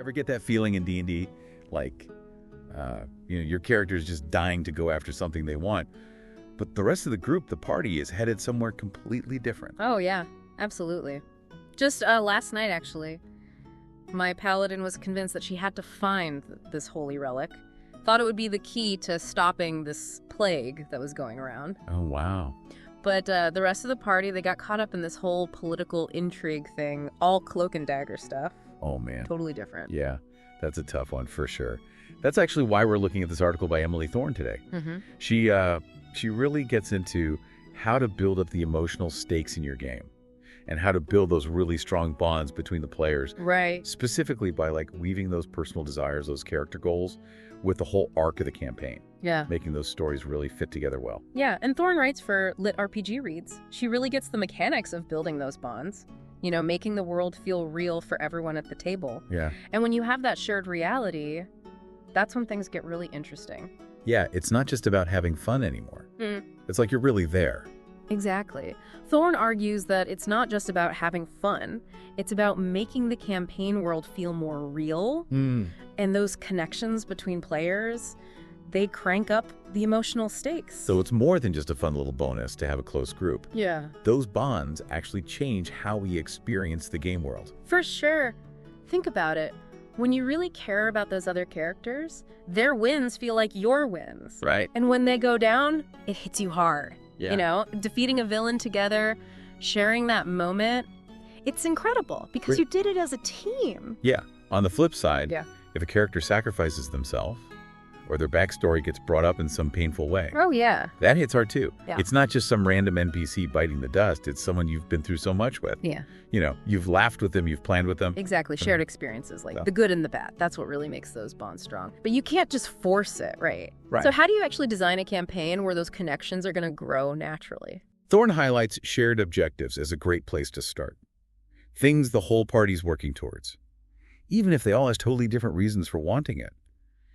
Ever get that feeling in D&D? Like, your character is just dying to go after something they want, but the rest of the group, the party, is headed somewhere completely different. Oh, yeah. Absolutely. Just last night, actually, my paladin was convinced that she had to find this holy relic. Thought it would be the key to stopping this plague that was going around. Oh, wow. But the rest of the party, they got caught up in this whole political intrigue thing, all cloak and dagger stuff. Oh, man. Totally different. Yeah, that's a tough one for sure. That's actually why we're looking at this article by Emily Thorne today. Mm-hmm. She really gets into how to build up the emotional stakes in your game and how to build those really strong bonds between the players. Right. Specifically by weaving those personal desires, those character goals with the whole arc of the campaign. Yeah. Making those stories really fit together well. Yeah, and Thorne writes for LitRPG Reads. She really gets the mechanics of building those bonds. Making the world feel real for everyone at the table. Yeah. And when you have that shared reality, that's when things get really interesting. Yeah, it's not just about having fun anymore. It's like you're really there. Exactly. Thorne argues that it's not just about having fun, it's about making the campaign world feel more real, and those connections between players, they crank up the emotional stakes. So it's more than just a fun little bonus to have a close group. Yeah. Those bonds actually change how we experience the game world. For sure. Think about it. When you really care about those other characters, their wins feel like your wins. Right. And when they go down, it hits you hard. Yeah. Defeating a villain together, sharing that moment, it's incredible because you did it as a team. Yeah. On the flip side, Yeah. if a character sacrifices themselves or their backstory gets brought up in some painful way, Oh, yeah. that hits hard too. Yeah. It's not just some random NPC biting the dust. It's someone you've been through so much with. Yeah. You've laughed with them, you've planned with them. Exactly. Shared experiences, like Yeah. the good and the bad. That's what really makes those bonds strong. But you can't just force it, right? Right. So how do you actually design a campaign where those connections are going to grow naturally? Thorne highlights shared objectives as a great place to start. Things the whole party's working towards, even if they all have totally different reasons for wanting it.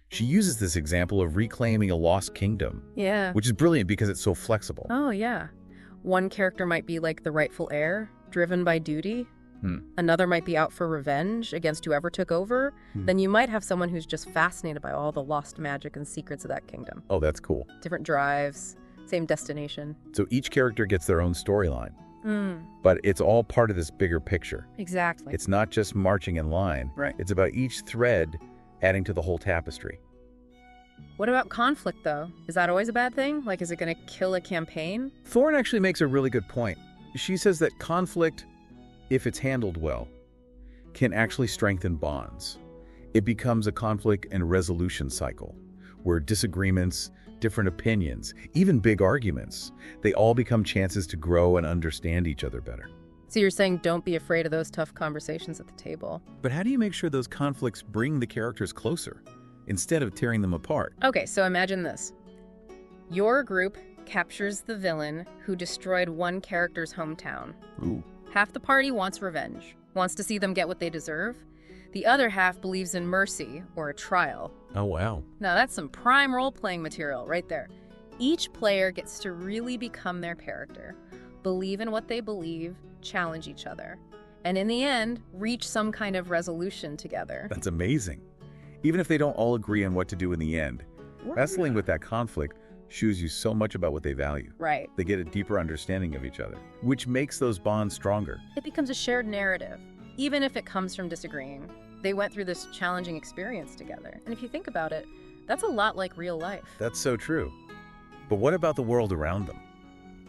She uses this example of reclaiming a lost kingdom, Yeah. which is brilliant because it's so flexible. Oh, yeah. One character might be like the rightful heir, driven by duty. Another might be out for revenge against whoever took over. Then you might have someone who's just fascinated by all the lost magic and secrets of that kingdom. Oh, that's cool. Different drives, same destination. So each character gets their own storyline, but it's all part of this bigger picture. Exactly. It's not just marching in line. Right. It's about each thread adding to the whole tapestry. What about conflict, though? Is that always a bad thing? Like, is it going to kill a campaign? Thorne actually makes a really good point. She says that conflict, if it's handled well, can actually strengthen bonds. It becomes a conflict and resolution cycle, where disagreements, different opinions, even big arguments, they all become chances to grow and understand each other better. So you're saying don't be afraid of those tough conversations at the table. But how do you make sure those conflicts bring the characters closer, instead of tearing them apart? Okay, so imagine this. Your group captures the villain who destroyed one character's hometown. Ooh. Half the party wants revenge, wants to see them get what they deserve. The other half believes in mercy or a trial. Oh, wow. Now that's some prime role-playing material right there. Each player gets to really become their character, believe in what they believe, challenge each other, and in the end, reach some kind of resolution together. That's amazing. Even if they don't all agree on what to do in the end, wrestling with that conflict shows you so much about what they value. Right. They get a deeper understanding of each other, which makes those bonds stronger. It becomes a shared narrative, even if it comes from disagreeing. They went through this challenging experience together. And if you think about it, that's a lot like real life. That's so true. But what about the world around them?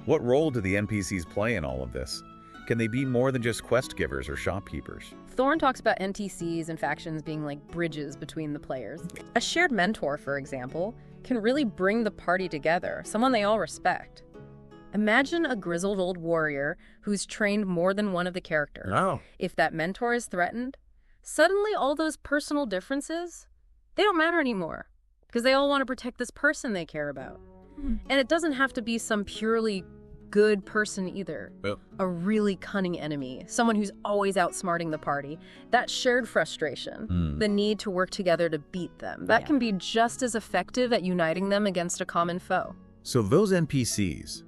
What role do the NPCs play in all of this? Can they be more than just quest givers or shopkeepers? Thorne talks about NPCs and factions being like bridges between the players. A shared mentor, for example, can really bring the party together, someone they all respect. Imagine a grizzled old warrior who's trained more than one of the characters. Oh. If that mentor is threatened, suddenly all those personal differences, they don't matter anymore because they all want to protect this person they care about. And it doesn't have to be some purely good person either. Well. A really cunning enemy, someone who's always outsmarting the party. That shared frustration, the need to work together to beat them, that can be just as effective at uniting them against a common foe. So those NPCs,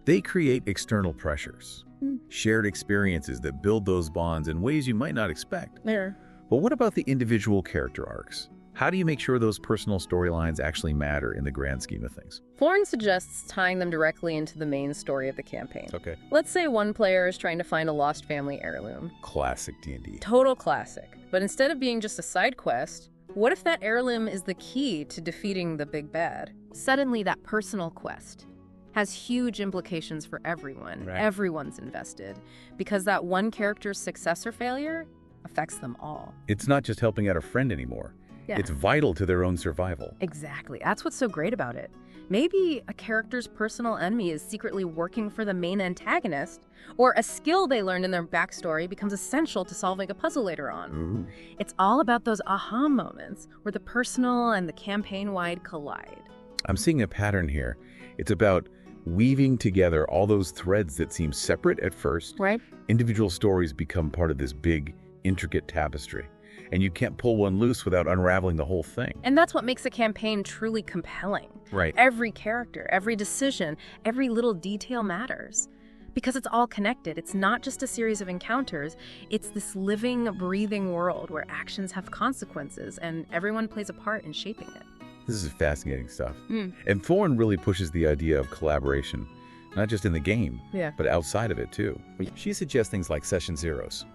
they create external pressures, shared experiences that build those bonds in ways you might not expect. There. But what about the individual character arcs? How do you make sure those personal storylines actually matter in the grand scheme of things? Thorne suggests tying them directly into the main story of the campaign. Okay. Let's say one player is trying to find a lost family heirloom. Classic D&D. Total classic. But instead of being just a side quest, what if that heirloom is the key to defeating the big bad? Suddenly, that personal quest has huge implications for everyone. Right. Everyone's invested. Because that one character's success or failure affects them all. It's not just helping out a friend anymore. Yeah. It's vital to their own survival. Exactly. That's what's so great about it. Maybe a character's personal enemy is secretly working for the main antagonist, or a skill they learned in their backstory becomes essential to solving a puzzle later on. Ooh. It's all about those aha moments where the personal and the campaign-wide collide. I'm seeing a pattern here. It's about weaving together all those threads that seem separate at first. Right? Individual stories become part of this big, intricate tapestry. And you can't pull one loose without unraveling the whole thing. And that's what makes a campaign truly compelling. Right. Every character, every decision, every little detail matters. Because it's all connected. It's not just a series of encounters. It's this living, breathing world where actions have consequences and everyone plays a part in shaping it. This is fascinating stuff. And Thorne really pushes the idea of collaboration, not just in the game, but outside of it too. She suggests things like session zeros,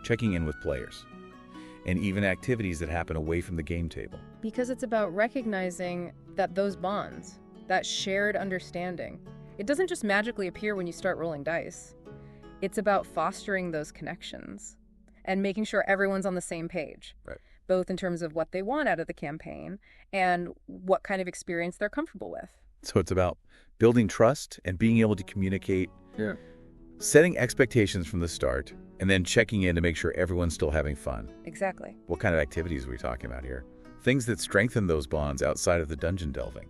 checking in with players, and even activities that happen away from the game table. Because it's about recognizing that those bonds, that shared understanding, it doesn't just magically appear when you start rolling dice. It's about fostering those connections and making sure everyone's on the same page. Right. Both in terms of what they want out of the campaign and what kind of experience they're comfortable with. So it's about building trust and being able to communicate, setting expectations from the start, and then checking in to make sure everyone's still having fun. Exactly. What kind of activities are we talking about here? Things that strengthen those bonds outside of the dungeon delving.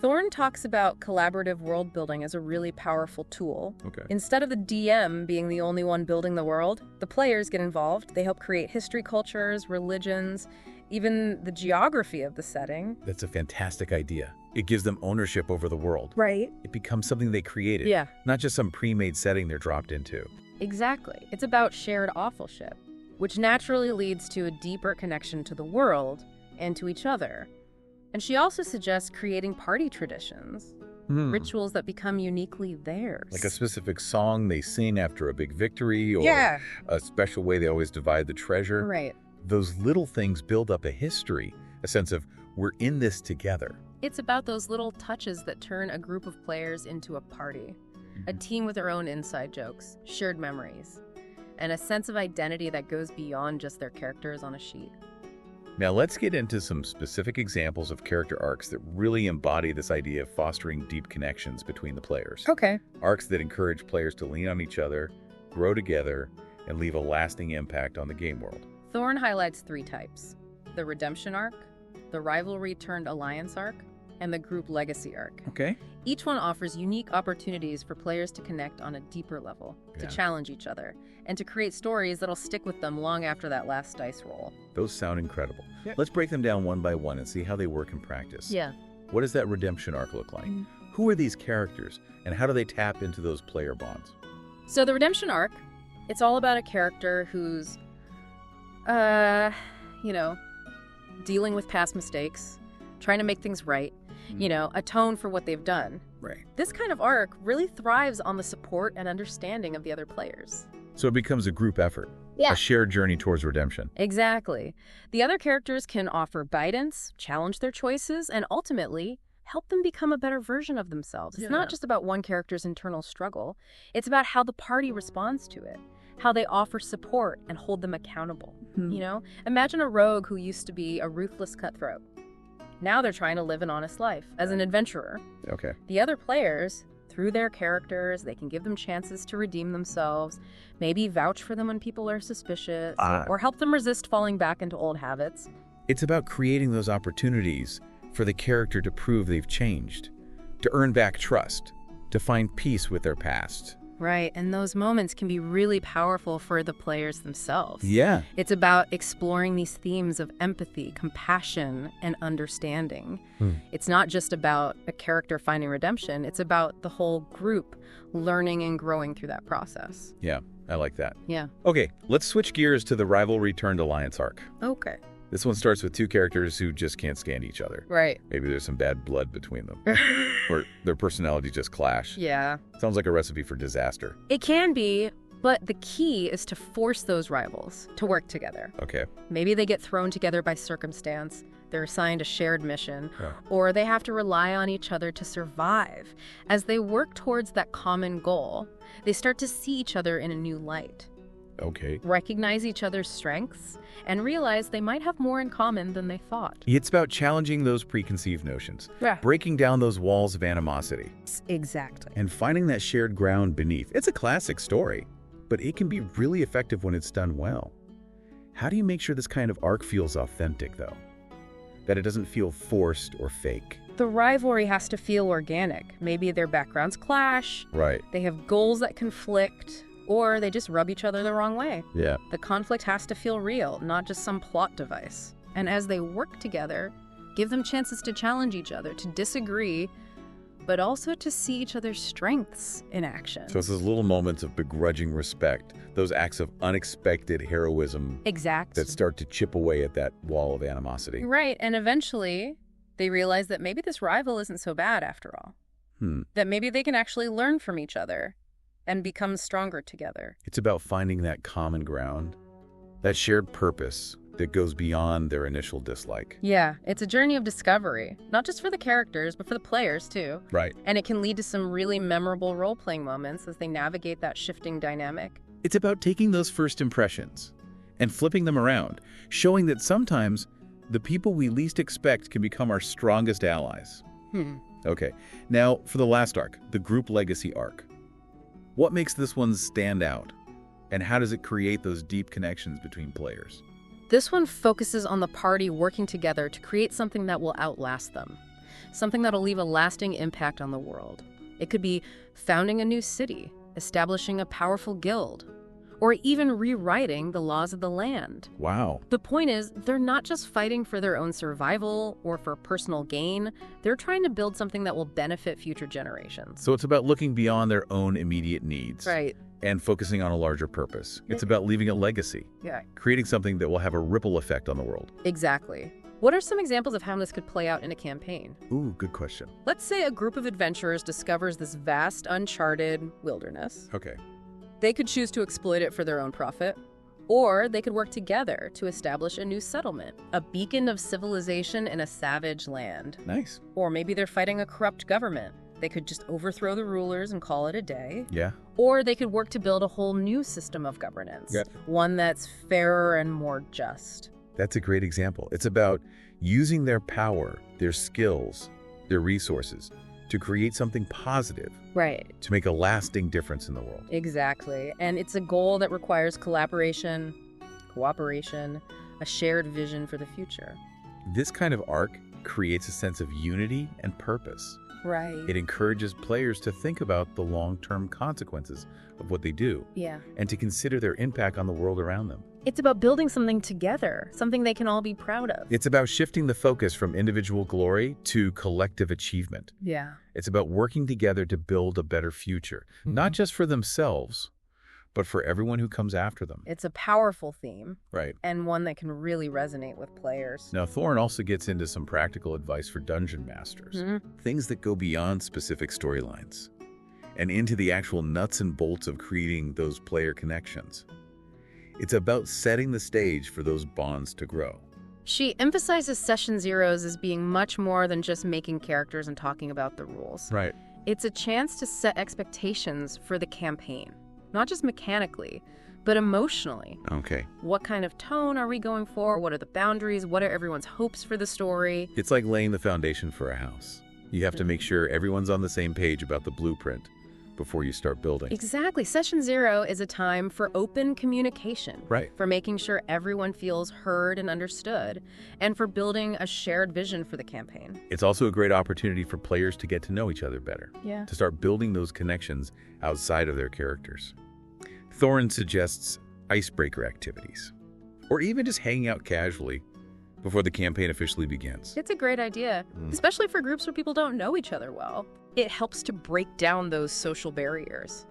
Thorne talks about collaborative world building as a really powerful tool. Okay. Instead of the DM being the only one building the world, the players get involved. They help create history, cultures, religions, even the geography of the setting. That's a fantastic idea. It gives them ownership over the world. Right. It becomes something they created, Yeah. not just some pre-made setting they're dropped into. Exactly. It's about shared authorship, which naturally leads to a deeper connection to the world and to each other. And she also suggests creating party traditions, rituals that become uniquely theirs. Like a specific song they sing after a big victory, or a special way they always divide the treasure. Right. Those little things build up a history, a sense of we're in this together. It's about those little touches that turn a group of players into a party, a team with their own inside jokes, shared memories, and a sense of identity that goes beyond just their characters on a sheet. Now let's get into some specific examples of character arcs that really embody this idea of fostering deep connections between the players. Okay. Arcs that encourage players to lean on each other, grow together, and leave a lasting impact on the game world. Thorne highlights 3 types: the redemption arc, the rivalry-turned-alliance arc, and the group legacy arc. Okay. Each one offers unique opportunities for players to connect on a deeper level, to challenge each other, and to create stories that'll stick with them long after that last dice roll. Those sound incredible. Let's break them down one by one and see how they work in practice. Yeah. What does that redemption arc look like? Who are these characters, and how do they tap into those player bonds? So the redemption arc, it's all about a character who's, dealing with past mistakes, trying to make things right, atone for what they've done. Right. This kind of arc really thrives on the support and understanding of the other players. So it becomes a group effort, a shared journey towards redemption. Exactly. The other characters can offer guidance, challenge their choices, and ultimately help them become a better version of themselves. It's not just about one character's internal struggle. It's about how the party responds to it, how they offer support and hold them accountable. Imagine a rogue who used to be a ruthless cutthroat. Now they're trying to live an honest life as an adventurer. Okay. The other players, through their characters, they can give them chances to redeem themselves, maybe vouch for them when people are suspicious, or help them resist falling back into old habits. It's about creating those opportunities for the character to prove they've changed, to earn back trust, to find peace with their past. Right, and those moments can be really powerful for the players themselves. Yeah. It's about exploring these themes of empathy, compassion, and understanding. It's not just about a character finding redemption, it's about the whole group learning and growing through that process. Yeah, I like that. Yeah. Okay, let's switch gears to the rivalry-turned-alliance arc. Okay. This one starts with two characters who just can't stand each other. Right. Maybe there's some bad blood between them. Or their personalities just clash. Yeah. Sounds like a recipe for disaster. It can be, but the key is to force those rivals to work together. Okay. Maybe they get thrown together by circumstance, they're assigned a shared mission, Yeah. or they have to rely on each other to survive. As they work towards that common goal, they start to see each other in a new light, Okay. recognize each other's strengths, and realize they might have more in common than they thought. It's about challenging those preconceived notions, Yeah. breaking down those walls of animosity, Exactly. and finding that shared ground beneath. It's a classic story, but it can be really effective when it's done well. How do you make sure this kind of arc feels authentic, though? That it doesn't feel forced or fake? The rivalry has to feel organic. Maybe their backgrounds clash, Right. they have goals that conflict, or they just rub each other the wrong way. Yeah. The conflict has to feel real, not just some plot device. And as they work together, give them chances to challenge each other, to disagree, but also to see each other's strengths in action. So it's those little moments of begrudging respect, those acts of unexpected heroism Exact. that start to chip away at that wall of animosity. Right, and eventually they realize that maybe this rival isn't so bad after all. That maybe they can actually learn from each other and become stronger together. It's about finding that common ground, that shared purpose that goes beyond their initial dislike. Yeah, it's a journey of discovery, not just for the characters, but for the players too. Right. And it can lead to some really memorable role-playing moments as they navigate that shifting dynamic. It's about taking those first impressions and flipping them around, showing that sometimes the people we least expect can become our strongest allies. Okay, now for the last arc, the group legacy arc. What makes this one stand out? And how does it create those deep connections between players? This one focuses on the party working together to create something that will outlast them, something that'll leave a lasting impact on the world. It could be founding a new city, establishing a powerful guild, or even rewriting the laws of the land. Wow. The point is, they're not just fighting for their own survival or for personal gain. They're trying to build something that will benefit future generations. So it's about looking beyond their own immediate needs. Right. And focusing on a larger purpose. It's about leaving a legacy, Yeah. creating something that will have a ripple effect on the world. Exactly. What are some examples of how this could play out in a campaign? Ooh, good question. Let's say a group of adventurers discovers this vast, uncharted wilderness. Okay. They could choose to exploit it for their own profit, or they could work together to establish a new settlement, a beacon of civilization in a savage land. Nice. Or maybe they're fighting a corrupt government. They could just overthrow the rulers and call it a day. Yeah. Or they could work to build a whole new system of governance, Yeah. one that's fairer and more just. That's a great example. It's about using their power, their skills, their resources to create something positive, Right. to make a lasting difference in the world. Exactly. And it's a goal that requires collaboration, cooperation, a shared vision for the future. This kind of arc creates a sense of unity and purpose. Right. It encourages players to think about the long-term consequences of what they do Yeah. and to consider their impact on the world around them. It's about building something together, something they can all be proud of. It's about shifting the focus from individual glory to collective achievement. Yeah. It's about working together to build a better future, not just for themselves, but for everyone who comes after them. It's a powerful theme Right. and one that can really resonate with players. Now, Thorne also gets into some practical advice for dungeon masters, things that go beyond specific storylines and into the actual nuts and bolts of creating those player connections. It's about setting the stage for those bonds to grow. She emphasizes Session Zeros as being much more than just making characters and talking about the rules. Right. It's a chance to set expectations for the campaign, not just mechanically, but emotionally. Okay. What kind of tone are we going for? What are the boundaries? What are everyone's hopes for the story? It's like laying the foundation for a house. You have to make sure everyone's on the same page about the blueprint before you start building. Exactly. Session Zero is a time for open communication. Right. For making sure everyone feels heard and understood, and for building a shared vision for the campaign. It's also a great opportunity for players to get to know each other better, Yeah. to start building those connections outside of their characters. Thorne suggests icebreaker activities, or even just hanging out casually before the campaign officially begins. It's a great idea, especially for groups where people don't know each other well. It helps to break down those social barriers.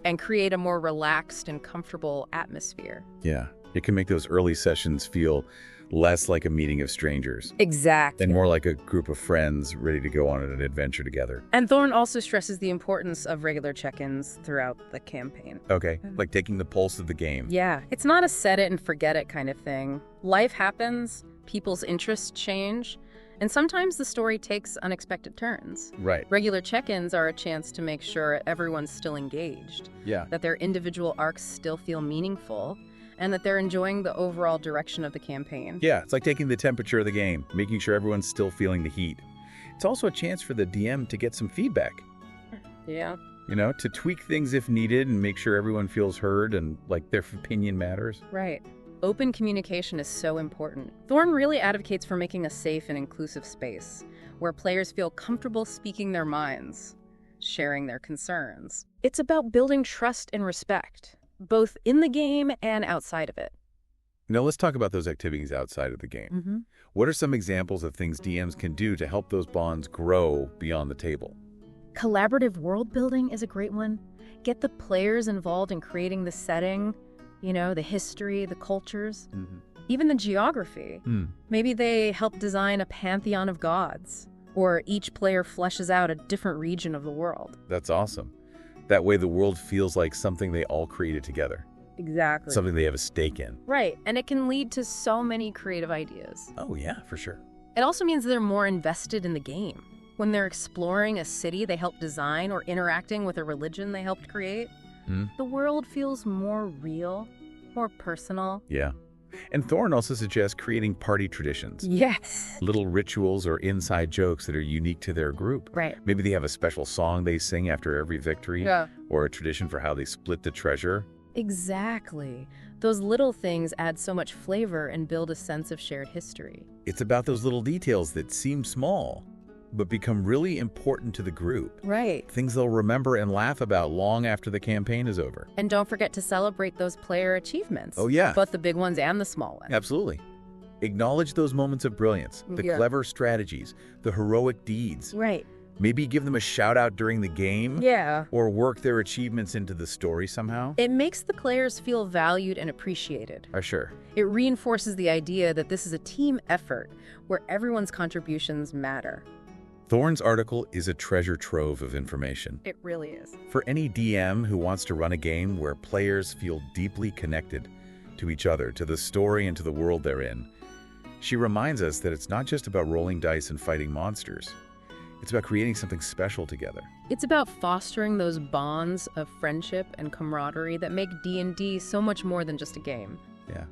and create a more relaxed and comfortable atmosphere. Yeah, it can make those early sessions feel less like a meeting of strangers Exactly. and more like a group of friends ready to go on an adventure together. And Thorne also stresses the importance of regular check-ins throughout the campaign. Okay, like taking the pulse of the game. Yeah, it's not a set it and forget it kind of thing. Life happens, people's interests change, and sometimes the story takes unexpected turns. Right. Regular check-ins are a chance to make sure everyone's still engaged, Yeah. that their individual arcs still feel meaningful, and that they're enjoying the overall direction of the campaign. Yeah, it's like taking the temperature of the game, making sure everyone's still feeling the heat. It's also a chance for the DM to get some feedback. Yeah. You know, to tweak things if needed and make sure everyone feels heard and like their opinion matters. Right. Open communication is so important. Thorne really advocates for making a safe and inclusive space where players feel comfortable speaking their minds, sharing their concerns. It's about building trust and respect, both in the game and outside of it. Now let's talk about those activities outside of the game. What are some examples of things DMs can do to help those bonds grow beyond the table? Collaborative world building is a great one. Get the players involved in creating the setting, you know, the history, the cultures, even the geography. Maybe they help design a pantheon of gods, or each player fleshes out a different region of the world. That's awesome. That way the world feels like something they all created together. Exactly. Something they have a stake in. Right, and it can lead to so many creative ideas. Oh yeah, for sure. It also means they're more invested in the game. When they're exploring a city they helped design or interacting with a religion they helped create, the world feels more real, more personal. Yeah. And Thorne also suggests creating party traditions. Yes. Little rituals or inside jokes that are unique to their group. Right. Maybe they have a special song they sing after every victory. Yeah. Or a tradition for how they split the treasure. Exactly. Those little things add so much flavor and build a sense of shared history. It's about those little details that seem small, but become really important to the group. Right. Things they'll remember and laugh about long after the campaign is over. And don't forget to celebrate those player achievements. Oh, yeah. Both the big ones and the small ones. Absolutely. Acknowledge those moments of brilliance, the clever strategies, the heroic deeds. Right. Maybe give them a shout out during the game. Yeah. Or work their achievements into the story somehow. It makes the players feel valued and appreciated. Sure. It reinforces the idea that this is a team effort where everyone's contributions matter. Thorne's article is a treasure trove of information. It really is. For any DM who wants to run a game where players feel deeply connected to each other, to the story, and to the world they're in, she reminds us that it's not just about rolling dice and fighting monsters. It's about creating something special together. It's about fostering those bonds of friendship and camaraderie that make D&D so much more than just a game. Yeah.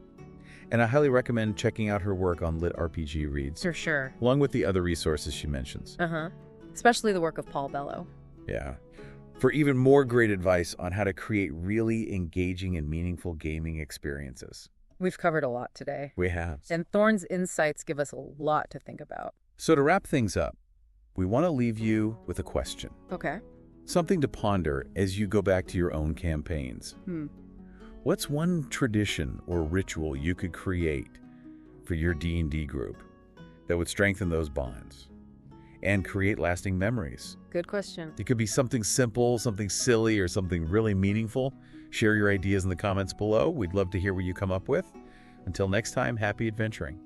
And I highly recommend checking out her work on LitRPG Reads. For sure. Along with the other resources she mentions. Especially the work of Paul Bellow. Yeah. For even more great advice on how to create really engaging and meaningful gaming experiences. We've covered a lot today. We have. And Thorne's insights give us a lot to think about. So to wrap things up, we want to leave you with a question. Okay. Something to ponder as you go back to your own campaigns. What's one tradition or ritual you could create for your D&D group that would strengthen those bonds and create lasting memories? Good question. It could be something simple, something silly, or something really meaningful. Share your ideas in the comments below. We'd love to hear what you come up with. Until next time, happy adventuring.